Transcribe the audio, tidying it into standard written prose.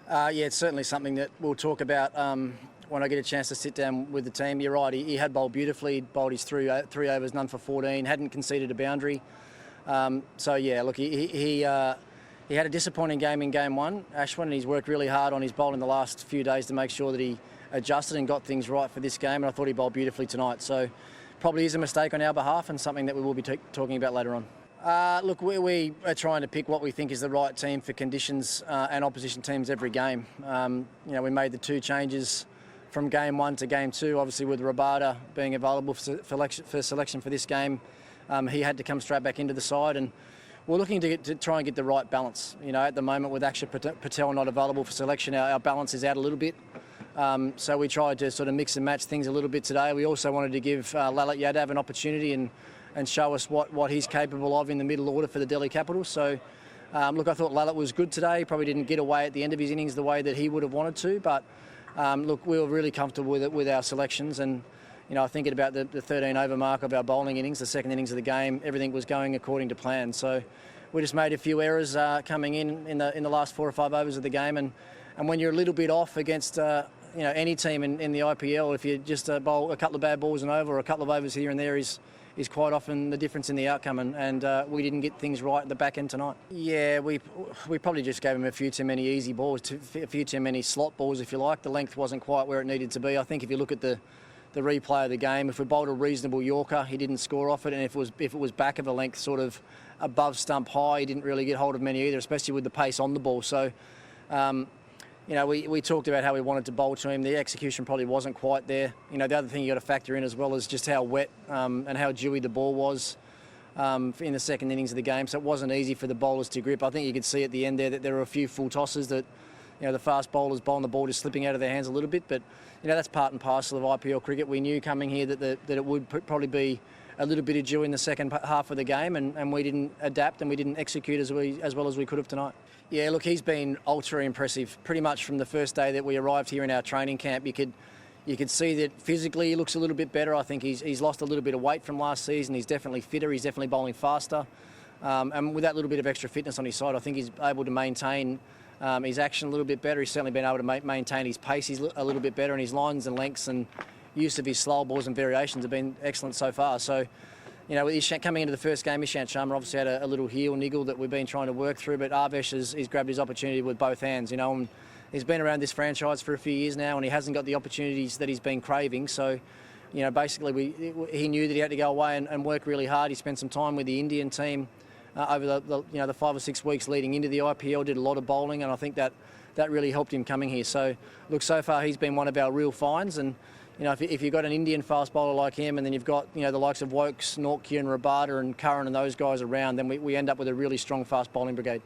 Yeah, it's certainly something that we'll talk about when I get a chance to sit down with the team. You're right, he had bowled beautifully, bowled his three overs, none for 14, hadn't conceded a boundary. So yeah, look, he had a disappointing game in game one, Ashwin, and he's worked really hard on his bowling the last few days to make sure that he adjusted and got things right for this game, and I thought he bowled beautifully tonight. So probably is a mistake on our behalf and something that we will be talking about later on. Look, we are trying to pick what we think is the right team for conditions and opposition teams every game. We made the two changes from game one to game two, obviously with Rabada being available for selection for this game. He had to come straight back into the side, and we're looking to try and get the right balance. At the moment with Akshar Patel not available for selection, our balance is out a little bit. So we tried to sort of mix and match things a little bit today. We also wanted to give Lalit Yadav an opportunity and show us what he's capable of in the middle order for the Delhi Capitals. So, look, I thought Lalit was good today. Probably didn't get away at the end of his innings the way that he would have wanted to, but look, we were really comfortable with our selections, and thinking about the 13-over mark of our bowling innings, the second innings of the game, everything was going according to plan. So we just made a few errors coming in the last 4 or 5 overs of the game, and when you're a little bit off against any team in the IPL, if you just bowl a couple of bad balls and over, or a couple of overs here and there is quite often the difference in the outcome, and we didn't get things right at the back end tonight. Yeah, we probably just gave him a few too many easy balls, a few too many slot balls, if you like. The length wasn't quite where it needed to be. I think if you look at the replay of the game, if we bowled a reasonable Yorker, he didn't score off it, and if it was back of a length, sort of above stump high, he didn't really get hold of many either, especially with the pace on the ball. So, we talked about how we wanted to bowl to him. The execution probably wasn't quite there. The other thing you got to factor in as well is just how wet and how dewy the ball was in the second innings of the game. So it wasn't easy for the bowlers to grip. I think you could see at the end there that there were a few full tosses that, the fast bowlers bowling the ball just slipping out of their hands a little bit. But, that's part and parcel of IPL cricket. We knew coming here that it would probably be a little bit of dew in the second half of the game, and we didn't adapt and we didn't execute as well as we could have tonight. Yeah, look, he's been ultra impressive pretty much from the first day that we arrived here in our training camp. You could see that physically he looks a little bit better. I think he's lost a little bit of weight from last season. He's definitely fitter. He's definitely bowling faster. And with that little bit of extra fitness on his side, I think he's able to maintain his action a little bit better. He's certainly been able to maintain his pace a little bit better, and his lines and lengths and use of his slow balls and variations have been excellent so far. So, coming into the first game, Ishant Sharma obviously had a little heel niggle that we've been trying to work through, but Arvesh has grabbed his opportunity with both hands, and he's been around this franchise for a few years now, and he hasn't got the opportunities that he's been craving. So, basically he knew that he had to go away and work really hard. He spent some time with the Indian team over the 5 or 6 weeks leading into the IPL, did a lot of bowling, and I think that really helped him coming here. So, look, so far he's been one of our real finds, and if you've got an Indian fast bowler like him, and then you've got the likes of Wokes, Nortje and Rabada and Curran and those guys around, then we end up with a really strong fast bowling brigade.